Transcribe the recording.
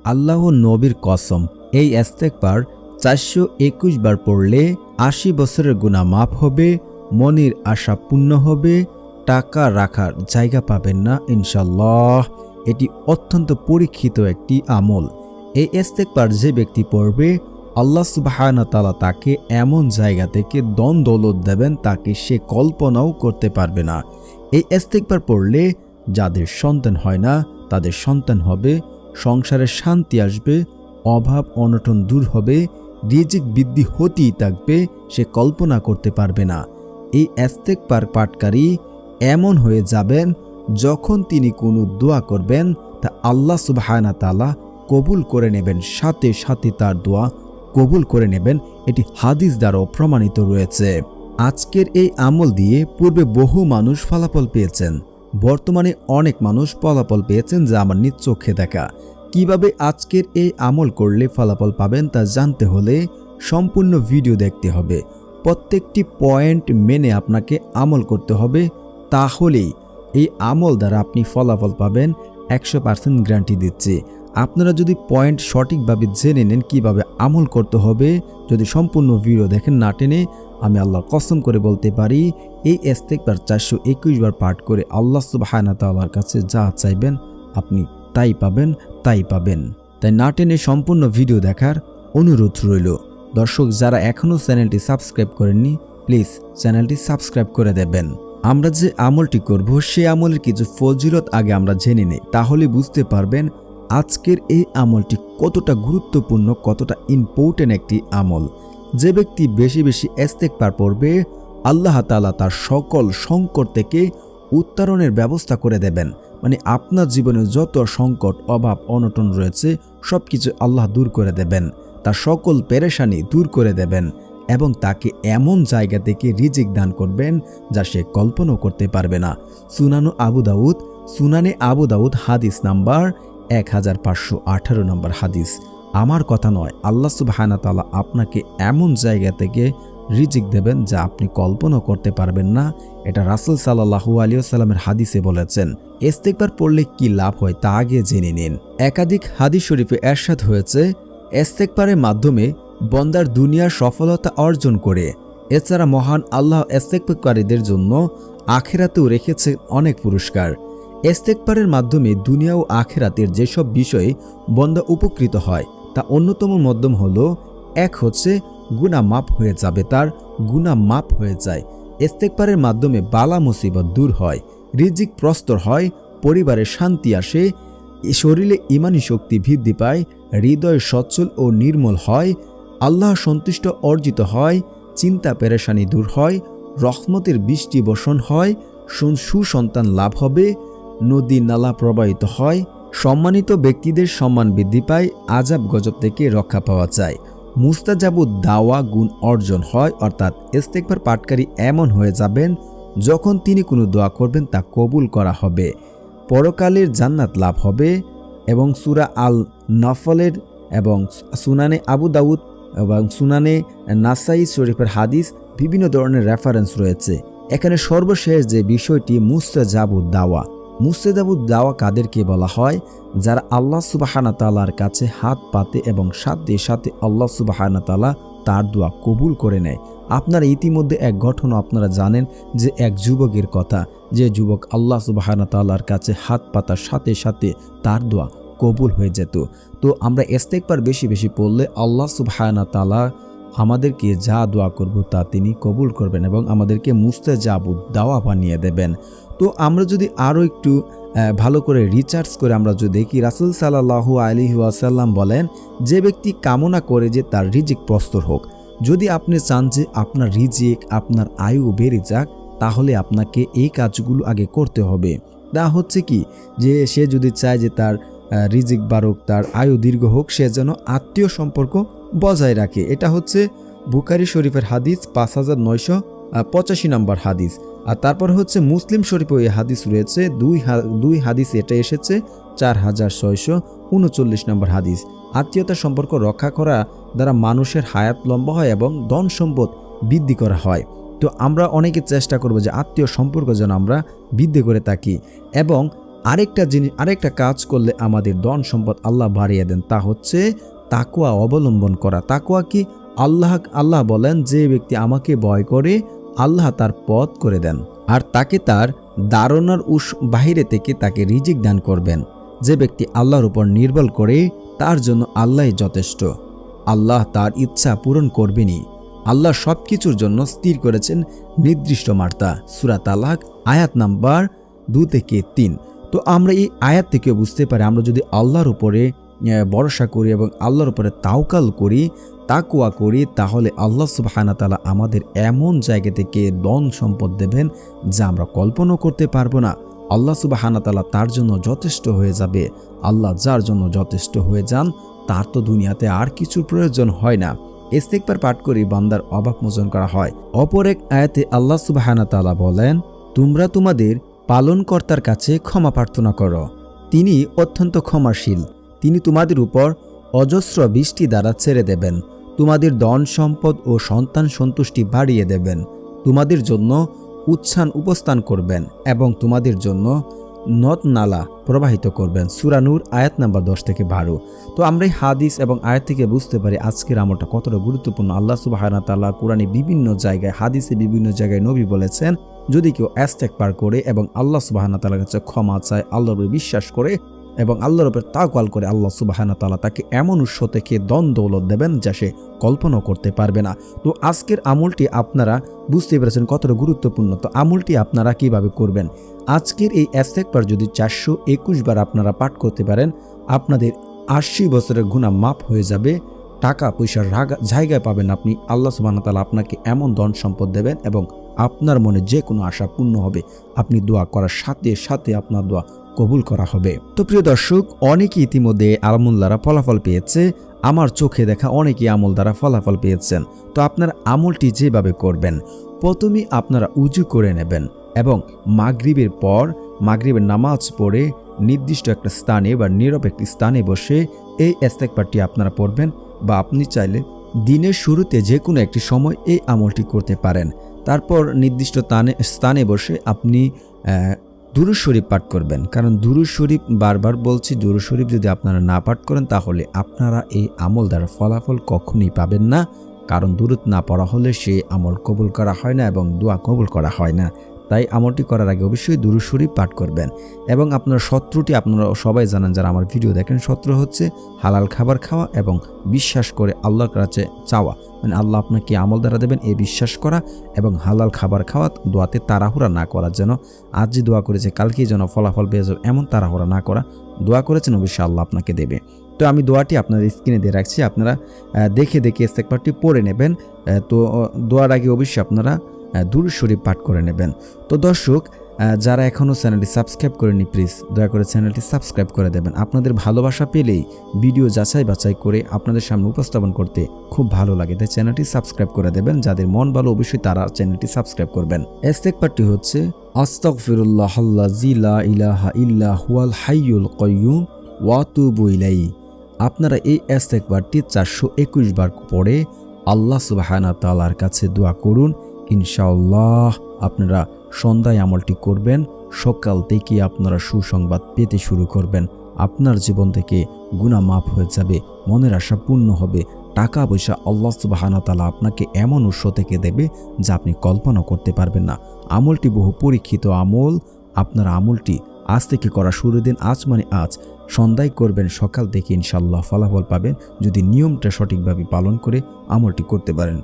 আল্লাহ নবীর কসম, এই ইস্তেগফার 421 বার পড়লে 80 বছরের গুনাহ মাফ হবে, মনের আশা পূর্ণ হবে, টাকা রাখার জায়গা পাবেন না ইনশাআল্লাহ। এটি অত্যন্ত পরীক্ষিত একটি আমল। এই ইস্তেগফার যে ব্যক্তি পড়বে, আল্লাহ সুবহানাহু ওয়া তাআলা তাকে এমন জায়গা থেকে ধন দৌলত দেবেন তাকে সে কল্পনাও করতে পারবে না। এই ইস্তেগফার পড়লে যাদের সন্তান হয় না তাদের সন্তান হবে, সংসারে শান্তি আসবে, অভাব অনটন দূর হবে, রিজিক বৃদ্ধি হতেই থাকবে, সে কল্পনা করতে পারবে না। এই ইস্তেগফার পাঠকারী এমন হয়ে যাবেন, যখন তিনি কোনো দোয়া করবেন তা আল্লাহ সুবহানাহু ওয়া তাআলা কবুল করে নেবেন, সাথে সাথে তার দোয়া কবুল করে নেবেন। এটি হাদিস দ্বারাও প্রমাণিত রয়েছে। আজকের এই আমল দিয়ে পূর্বে বহু মানুষ ফলাফল পেয়েছেন, বর্তমানে অনেক মানুষ ফলাফল পেয়েছেন যা আমার নিজ চোখে দেখা। কিভাবে আজকের এই আমল করলে ফলাফল পাবেন তা জানতে হলে সম্পূর্ণ ভিডিও দেখতে হবে। প্রত্যেকটি পয়েন্ট মেনে আপনাকে আমল করতে হবে, তাহলেই এই আমল দ্বারা আপনি ফলাফল পাবেন। 100% গ্যারান্টি দিচ্ছি। আপনারা যদি পয়েন্ট সঠিকভাবে জেনে নেন কিভাবে আমল করতে হবে, যদি সম্পূর্ণ ভিডিও দেখেন না টেনে, আমি আল্লাহর কসম করে বলতে পারি এই ইস্তেগফার 421 বার পাঠ করে আল্লাহ সুবহানাহু ওয়া তাআলার কাছে যা চাইবেন আপনি তাই পাবেন। তাই না টেনে সম্পূর্ণ ভিডিও দেখার অনুরোধ রইল। দর্শক যারা এখনও চ্যানেলটি সাবস্ক্রাইব করেননি, প্লিজ চ্যানেলটি সাবস্ক্রাইব করে দেবেন। আমরা যে আমলটি করব সে আমলের কিছু ফজিলত আগে আমরা জেনে নেই, তাহলে বুঝতে পারবেন আজকের এই আমলটি কতটা গুরুত্বপূর্ণ, কতটা ইম্পর্টেন্ট একটি আমল। যে ব্যক্তি বেশি বেশি ইস্তেগফার পড়বে, আল্লাহ তাআলা তার সকল সংকট থেকে উত্তরণের ব্যবস্থা করে দেবেন। মানে আপনার জীবনে যত সংকট অভাব অনটন রয়েছে সবকিছু আল্লাহ দূর করে দেবেন, তার সকল পেরেশানি দূর করে দেবেন এবং তাকে এমন জায়গা থেকে রিজিক দান করবেন যা সে কল্পনাও করতে পারবে না। সুনানে আবু দাউদ হাদিস নাম্বার 1518 নম্বর হাদিস। আমার কথা নয়, আল্লাহ সুবহানাহু ওয়া তাআলা আপনাকে এমন জায়গা থেকে রিজিক দেবেন যা আপনি কল্পনা করতে পারবেন না। এটা রাসূল সাল্লাল্লাহু আলাইহি ওয়াসাল্লামের হাদিসে বলেছেন। ইস্তেগফার পড়লে কি লাভ হয় তা আগে জেনে নিন। একাধিক হাদিস শরীফে ইরশাদ হয়েছে, ইস্তেগফারের মাধ্যমে বান্দার দুনিয়ার সফলতা অর্জন করে। এছাড়া মহান আল্লাহ ইস্তেগফারকারীদের জন্য আখিরাতেও রেখেছে অনেক পুরস্কার। ইস্তেগফারের মাধ্যমে দুনিয়া ও আখিরাতের যেসব বিষয়ে বান্দা উপকৃত হয় তা অন্যতম মাধ্যম হলো, এক হচ্ছে গুনাহ মাফ হয়ে যাবে, তার গুনাহ মাফ হয়ে যায়। ইস্তেগফারের মাধ্যমে বালা মুসিবত দূর হয়, রিজিক প্রস্তর হয়, পরিবারে শান্তি আসে, শরীরে ঈমানি শক্তি বৃদ্ধি পায়, হৃদয় সচ্ছল ও নির্মল হয়, আল্লাহ সন্তুষ্ট অর্জিত হয়, চিন্তা পেরেশানি দূর হয়, রহমতের বৃষ্টি বর্ষণ হয়, সুসন্তান লাভ হবে, নদী নালা প্রবাহিত হয়, সম্মানিত ব্যক্তিদের সম্মান বৃদ্ধি পায়, আযাব গজব থেকে রক্ষা পাওয়া যায়, মুস্তাজাবুদ দাওয়া গুণ অর্জন হয়। অর্থাৎ ইস্তেগফার পাঠকারী এমন হয়ে যাবেন যখন তিনি কোনো দোয়া করবেন তা কবুল করা হবে, পরকালের জান্নাত লাভ হবে। এবং সূরা আল নফলের এবং সুনানে আবু দাউদ এবং সুনানে নাসাই শরীফের হাদিস বিভিন্ন ধরনের রেফারেন্স রয়েছে। এখানে সর্বশেষ যে বিষয়টি মুস্তাজাবুদ দাওয়া কাদেরকে বলা হয়? যারা আল্লাহ সুবহানাহু ওয়া তাআলার কাছে হাত পাতে এবং সাথে সাথে আল্লাহ সুবহানাহু ওয়া তাআলা তার দোয়া কবুল করে নেয়। আপনারা ইতিমধ্যে এক ঘটনা আপনারা জানেন যে এক যুবকের কথা, যে যুবক আল্লাহ সুবহানাহু ওয়া তাআলার কাছে হাত পাতার সাথে সাথে তার দোয়া কবুল হয়ে যেত। তো আমরা ইস্তেগফার বেশি বেশি পড়লে আল্লাহ সুবহানাহু ওয়া তাআলা আমাদেরকে যা দোয়া করব তা তিনি কবুল করবেন এবং আমাদেরকে মুস্তাজাবুদ দাওয়া বানিয়ে দেবেন। তো আমরা যদি আরও একটু ভালো করে রিসার্চ করে আমরা যদি দেখি, রাসূল সাল্লাল্লাহু আলাইহি ওয়াসাল্লাম বলেন, যে ব্যক্তি কামনা করে যে তার রিজিক প্রস্তর হোক, যদি আপনি চান যে আপনার রিজিক আপনার আয়ু বেড়ে যাক, তাহলে আপনাকে এই কাজগুলো আগে করতে হবে। তা হচ্ছে কি, যে সে যদি চায় যে তার রিজিক বাড়ুক, তার আয়ু দীর্ঘ হোক, সে যেন আত্মীয় সম্পর্ক বজায় রাখে। এটা হচ্ছে বুখারী শরীফের হাদিস 5985 নম্বর হাদিস। আর তারপর হচ্ছে মুসলিম শরীফে এই হাদিস রয়েছে, দুই হাদিস এটা এসেছে 4639 নম্বর হাদিস। আত্মীয়তার সম্পর্ক রক্ষা করা দ্বারা মানুষের হায়াত লম্বা হয় এবং ধন সম্পদ বৃদ্ধি করা হয়। তো আমরা অনেকে চেষ্টা করব যে আত্মীয় সম্পর্ক যেন আমরা বৃদ্ধি করে থাকি এবং আরেকটা কাজ করলে আমাদের ধন সম্পদ আল্লাহ বাড়িয়ে দেন, তা হচ্ছে তাকওয়া অবলম্বন করা। তাকওয়া কি? আল্লাহ বলেন, যে ব্যক্তি আমাকে ভয় করে আল্লাহ তার পথ করে দেন আর তাকে তার দারণার বাহিরে থেকে তাকে রিজিক দান করবেন। যে ব্যক্তি আল্লাহর উপর নির্ভর করে তার জন্য আল্লাহই যথেষ্ট। আল্লাহ তার ইচ্ছা পূরণ করবেনই। আল্লাহ সব কিছুর জন্য স্থির করেছেন নির্দিষ্ট মাত্রা। সূরা তালাক আয়াত নাম্বার 2 থেকে 3। তো আমরা এই আয়াত থেকে বুঝতে পারি, আমরা যদি আল্লাহর উপরে ভরসা করি এবং আল্লাহর উপরে তাওয়াক্কুল করি, তাকওয়া করি, তাহলে আল্লাহ সুবহানাহু ওয়া তাআলা আমাদের এমন জায়গা থেকে ধন সম্পদ দেবেন যা আমরা কল্পনা করতে পারবো না। আল্লাহ সুবহানাহু ওয়া তাআলা তার জন্য যথেষ্ট হয়ে যাবে। আল্লাহ যার জন্য যথেষ্ট হয়ে যান তার তো দুনিয়াতে আর কিছুর প্রয়োজন হয় না। ইস্তিগফার পাঠ করে বান্দার অভাব মোচন করা হয়। অপর এক আয়াতে আল্লাহ সুবহানাহু ওয়া তাআলা বলেন, তোমরা তোমাদের পালনকর্তার কাছে ক্ষমা প্রার্থনা করো, তিনি অত্যন্ত ক্ষমাশীল। তিনি তোমাদের উপর অজস্র বৃষ্টি দ্বারা ছেড়ে দেবেন, তোমাদের ধন সম্পদ ও সন্তান সন্তুষ্টি বাড়িয়ে দেবেন, তোমাদের জন্য উত্থান উপস্থান করবেন এবং তোমাদের জন্য নদ নালা প্রবাহিত করবেন। সূরা নূর আয়াত নাম্বার 10 থেকে 12। তো আমরা এই হাদিস এবং আয়াত থেকে বুঝতে পারি আজকের আমলটা কতটা গুরুত্বপূর্ণ। আল্লাহ সুবহানাহু ওয়া তাআলা কুরআনে বিভিন্ন জায়গায়, হাদিসে বিভিন্ন জায়গায় নবী বলেছেন, যদি কেউ ইস্তিগফার করে এবং আল্লাহ সুবহানাহু ওয়া তাআলার কাছে ক্ষমা চায়, আল্লাহর উপর বিশ্বাস করে এবং আল্লাহর উপর তাওয়াক্কুল করে, আল্লাহ সুবহানাহু ওয়া তাআলা তাকে এমন উৎস থেকে ধন দৌলত দেবেন যা সে কল্পনা করতে পারবে না। তো আজকের আমলটি আপনারা বুঝতে পেরেছেন কতটা গুরুত্বপূর্ণ। তো আমলটি আপনারা কিভাবে করবেন? আজকের এই ইস্তিগফার যদি 421 বার আপনারা পাঠ করতে পারেন, আপনাদের 80 বছরের গুনাহ মাফ হয়ে যাবে। টাকা পয়সার জায়গায় পাবেন আপনি। আল্লাহ সুবহানাহু ওয়া তাআলা আপনাকে এমন ধন সম্পদ দেবেন এবং আপনার মনে যে কোনো আশা পূর্ণ হবে। আপনি দোয়া করার সাথে সাথে আপনার দোয়া কবুল করা হবে। তো প্রিয় দর্শক, অনেকে ইতিমধ্যে আমল দ্বারা ফলাফল পেয়েছে। আমার চোখে দেখা অনেকেই আমল দ্বারা ফলাফল পেয়েছেন। তো আপনার আমলটি যেভাবে করবেন, প্রথমেই আপনারা উজু করে নেবেন এবং মাগরিবের পর মাগরিবের নামাজ পড়ে নির্দিষ্ট একটা স্থানে বা নীরব একটি স্থানে বসে এই ইস্তিগফারটি আপনারা পড়বেন, বা আপনি চাইলে দিনের শুরুতে যে কোনো একটি সময় এই আমলটি করতে পারেন। তারপর নির্দিষ্ট স্থানে বসে আপনি দুরূদ শরীফ পাঠ করবেন। কারণ দুরূদ শরীফ, বারবার বলছি, দুরূদ শরীফ যদি আপনারা না পাঠ করেন তাহলে আপনারা এই আমল দ্বারা ফলাফল কখনোই পাবেন না। কারণ দুরূদ না পড়া হলে সেই আমল কবুল করা হয় না এবং দোয়া কবুল করা হয় না। তাই আমলটি করার আগে অবশ্যই দুরূদ শরীফ পাঠ করবেন। এবং আপনার শত্রুটি আপনারা সবাই জানেন, যারা আমার ভিডিও দেখেন, শত্রু হচ্ছে হালাল খাবার খাওয়া এবং বিশ্বাস করে আল্লাহর কাছে চাওয়া, মানে আল্লাহ আপনাকে আমল দ্বারা দেবেন এই বিশ্বাস করা এবং হালাল খাবার খাওয়া। দোয়াতে তাড়াহুড়া না করা, যেন আজ যে দোয়া করেছে কালকেই যেন ফলাফল পেয়ে যাবে এমন তাড়াহুড়া না করা। দোয়া করেছেন অবশ্যই আল্লাহ আপনাকে দেবে। তো আমি দোয়াটি আপনার স্ক্রিনে দিয়ে রাখছি, আপনারা দেখে দেখে ইস্তিগফারটি পড়ে নেবেন। তো দোয়ার আগে অবশ্যই আপনারা দুরূদ শরীফ পাঠ করে নেবেন। তো দর্শক, যারা এখনও চ্যানেলটি সাবস্ক্রাইব করেনি, প্লিজ দয়া করে চ্যানেলটি সাবস্ক্রাইব করে দেবেন। আপনাদের ভালোবাসা পেলেই ভিডিও যাচাই বাছাই করে আপনাদের সামনে উপস্থাপন করতে খুব ভালো লাগে, তাই চ্যানেলটি সাবস্ক্রাইব করে দেবেন। যাদের মন ভালো অবশ্যই তারা চ্যানেলটি সাবস্ক্রাইব করবেন। ইস্তিগফারটি হচ্ছে আস্তাগফিরুল্লাহাল্লাযী লা ইলাহা ইল্লা হুয়াল হাইয়ুল কাইয়্যুম ওয়া আতুবু ইলাইহি। আপনারা এই ইস্তিগফারটি 421 বার পড়ে আল্লাহ সুবহানাহু ওয়া তাআলার কাছে দোয়া করুন। ইনশাআল্লাহ আপনারা সন্ধ্যায় আমলটি করবেন, সকাল থেকে আপনারা সুসংবাদ পেতে শুরু করবেন। আপনার জীবন থেকে গুনাহ মাফ হয়ে যাবে, মনের আশা পূর্ণ হবে, টাকা পয়সা আল্লাহ সুবহানাহু ওয়া তাআলা আপনাকে এমন উৎস থেকে দেবে যা আপনি কল্পনা করতে পারবেন না। আমলটি বহু পরীক্ষিত আমল। আপনারা আমলটি আজ থেকে করা শুরু দিন। আজ মানে আজ সন্ধ্যায় করবেন, সকাল থেকে ইনশাআল্লাহ ফলাফল পাবেন যদি নিয়মটা সঠিকভাবে পালন করে আমলটি করতে পারেন।